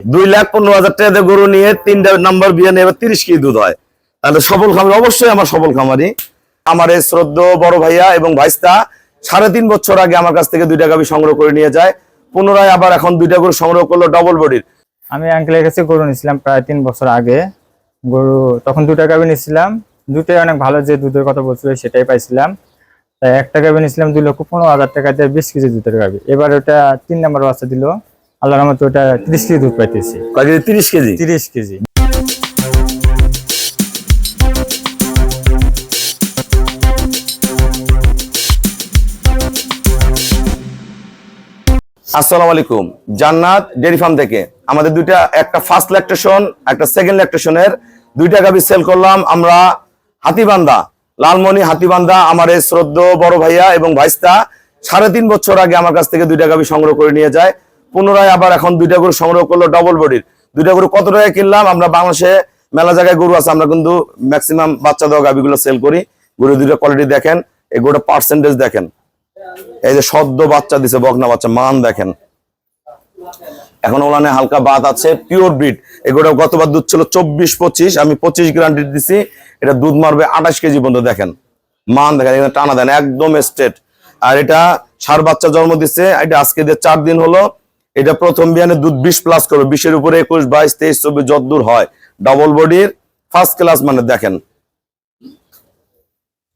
2,15,000 টাকা দিয়ে গরু নিয়ে 3টা নাম্বার বিয়ে নিয়ে 30 কেজি দুধ হয়, তাহলে সফল খামারি অবশ্যই আমার সফল খামারি। আমার এই শ্রদ্ধেয় বড় ভাইয়া এবং ভাইস্তা 3.5 বছর আগে আমার কাছ থেকে 2টা গাভী সংগ্রহ করে নিয়ে যায়, পুনরায় আবার এখন 2টা গরু সংগ্রহ করলো ডাবল বডির। আমি আঙ্কেলের কাছে গরু নিয়েছিলাম প্রায় 3 বছর আগে। গরু তখন 2টা গাভী নিয়েছিলাম, দুটোই অনেক ভালো, যে দুধের কথা বলছিল সেটাই পাইছিলাম। তাই একটা গাভী নিয়েছিলাম 2,15,000 টাকা দিয়ে 20 কেজি দুধের গাভী। এবার ওটা 3 নাম্বার বাচ্চা দিল, আল্লাহর রহমতে ওটা 30 কেজি দুধ পাইতেছি। 30 কেজি? 30 কেজি। আসসালামু আলাইকুম, জান্নাত ডেয়ারি ফার্ম থেকে আমাদের দুইটা, একটা ফার্স্ট ল্যাকটেশন একটা সেকেন্ড ল্যাকটেশনের 2টা গাভী সেল করলাম আমরা হাতিবান্ধা, লালমনি হাতিবান্ধা। আমার এই শ্রদ্ধেয় বড় ভাইয়া এবং ভাইস্তা 3.5 বছর আগে আমার কাছ থেকে 2টা গাভী সংগ্রহ করে নিয়ে যায়, পুনরায় আবার এখন 2টা গরু সংগ্রহ করলো ডাবল বডির। 2টা গরু কত টাকায় কিনলাম? আমরা বাংলাদেশে মেলা জায়গায় গরু আছে, আমরা কিন্তু ম্যাক্সিমাম বাচ্চা দেওয়া গাভীগুলো সেল করি। গরু 2টা কোয়ালিটি দেখেন, এই গরুটা পার্সেন্টেজ দেখেন, এই যে সদ্য বাচ্চা দিছে, বকনা বাচ্চা, মান দেখেন, এখন ওলানে হালকা বাত আছে, পিওর ব্রিড। এগুলো গতবার দুধ ছিল 24-25, আমি 25 গ্যারান্টি দিছি, এটা দুধ মারবে 28 কেজি পর্যন্ত। দেখেন মান দেখেন, এখানে টানা দেন একদম স্ট্রেট। আর এটা সার বাচ্চা জন্ম দিচ্ছে, এটা আজকে দিয়ে 4 দিন হলো। এটা প্রথম বিয়ানে দুধ 20+ করবে, 20-এর উপরে 21, 22, 23, 24 যত দূর হয়। ডাবল বডির ফার্স্ট ক্লাস, মানে দেখেন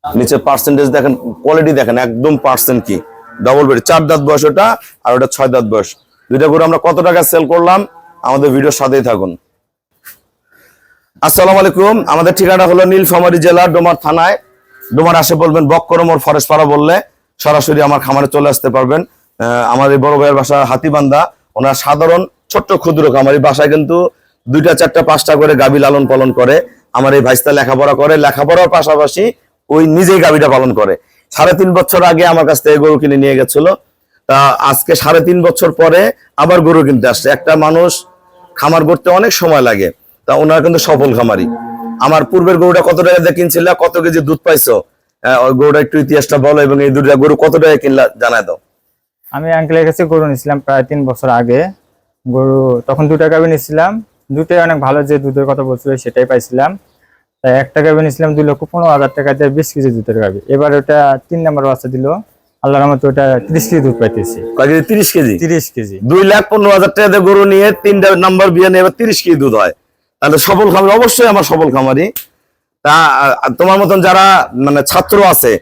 নিচে পার্সেন্টেজ দেখেন, কোয়ালিটি দেখেন, একদম পার্সেন্ট কি ডাবল বডি। 4 দাঁত বয়স ওটা, আর ওটা 6 দাঁত বয়স। 2টা গরু আমরা কত টাকা সেল করলাম, আমাদের ভিডিওর সাথেই থাকুন। আসসালামু আলাইকুম, আমাদের ঠিকানা হলো নীলফামারী জেলা ডোমার থানায়। ডোমার আসে বলবেন বক্করমোর ফরেস্ট পাড়া বললে সরাসরি আমার খামারে চলে আসতে পারবেন। আমার এই বড় ভাইয়ের বাসা হাতিবান্ধা, ওনার সাধারণ ছোট্ট ক্ষুদ্র খামারি, বাসায় কিন্তু 2টা 4টা 5টা করে গাভী লালন পালন করে। আমার এই ভাইস্তা লেখাপড়া করে, লেখাপড়ার পাশাপাশি ওই নিজেই গাভীটা পালন করে। 3.5 বছর আগে আমার কাছ থেকে গরু কিনে নিয়ে গেছিল, তা আজকে 3.5 বছর পরে আবার গরু কিনতে আসছে। একটা মানুষ খামার করতে অনেক সময় লাগে, তা ওনারা কিন্তু সফল খামারি। আমার পূর্বের গরুটা কত টাকা দিয়ে কিনছিল, কত কেজি দুধ পাইছো, ওই গরুটা একটু ইতিহাসটা বলো, এবং এই 2টা গরু কত টাকা কিনলা জানায় দাও। আমি আঙ্কেলের কাছে গরু নিয়েছিলাম প্রায় 3 বছর আগে। গরু তখন 2টা গাভী নিয়েছিলাম, দুটোই অনেক ভালো, যে দুধের কথা বলছিল সেটাই পাইছিলাম। তাই একটা গাভী নিয়েছিলাম 2,15,000 টাকা দিয়ে 20 কেজি দুধের গাভী। এবার ওটা 3 নাম্বার বাচ্চা দিল, আল্লাহর রহমতে ওটা 30 কেজি দুধ পাইতেছি। 30 কেজি? 30 কেজি। 2,15,000 টাকা দিয়ে গরু নিয়ে 3টা নাম্বার বিয়ে নিয়ে 30 কেজি দুধ হয়, তাহলে সফল খামারি অবশ্যই আমার সফল খামারি। তা তোমার মতন যারা মানে ছাত্র আছে,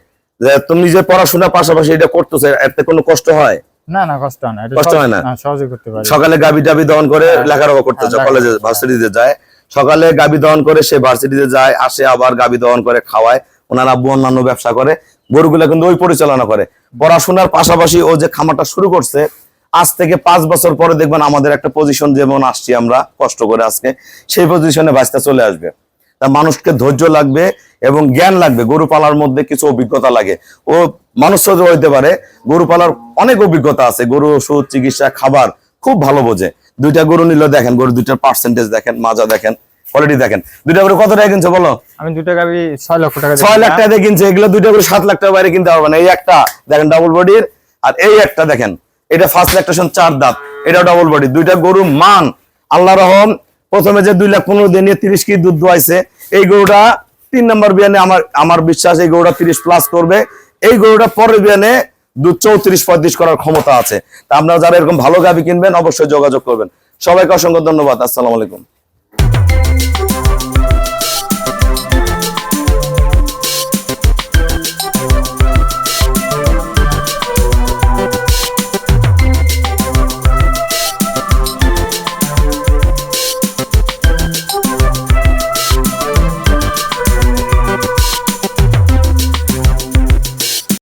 যে তুমি নিজে পড়াশোনার পাশাপাশি এটা করতেছো, এতে কোনো কষ্ট হয়? না না, কষ্ট হয় না, কষ্ট হয় না, সহজে করতে পারি। সকালে গাভী টাভী দহন করে লেখাপড়া করতেছো, কলেজে ভার্সিটিতে যায়, সকালে গাভী দহন করে সে ভার্সিটিতে যায়, আসে আবার গাভী দহন করে খাওয়ায়। ওনার আব্বু অন্যান্য ব্যবসা করে, গরুগুলা কিন্তু ওই পরিচালনা করে। পড়াশোনার পাশাপাশি ও যে খামারটা শুরু করছে, আজ থেকে 5 বছর পরে দেখবেন আমাদের একটা পজিশন যেমন আসছি আমরা কষ্ট করে আজকে, সেই পজিশনে বাঁচতে চলে আসবে। তা মানুষকে ধৈর্য লাগবে এবং জ্ঞান লাগবে, গরু পালার মধ্যে কিছু অভিজ্ঞতা লাগে। ও মানুষ হইতে পারে, গরু পালার অনেক অভিজ্ঞতা আছে, গরু ওষুধ চিকিৎসা খাবার খুব ভালো বোঝে। 2টা গরু নিলে দেখেন, গরু 2টার পার্সেন্টেজ দেখেন, মাজা দেখেন, কোয়ালিটি দেখেন। 2টা গরু কত টাকা কিনছো বলো? আমি 2টা গাভী 6 লক্ষ টাকা 6 লাখ টাকা দিয়ে কিনছে। এগুলো 2টা গরু 7 লাখ টাকা বাইরে কিনতে পারবে না। এই একটা দেখেন ডাবল বডির, আর এই একটা দেখেন, এটা ফার্স্ট ল্যাকটেশন 4 দাঁত, এটা ডাবল বডি। 2টা গরু মান আল্লাহ রহম। প্রথমে যে 2,15,000 দিয়ে নিয়ে 30 কেজি দুধ দোয়াইছে, এই গরুটা 3 নম্বর বিয়ানে আমার বিশ্বাস এই গরুটা 30+ করবে। এই গরুটা পরের বিয়ানে দুধ 34-35 করার ক্ষমতা আছে। তা আপনারা যারা এরকম ভালো গাভী কিনবেন অবশ্যই যোগাযোগ করবেন। সবাইকে অসংখ্য ধন্যবাদ। আসসালামু আলাইকুম।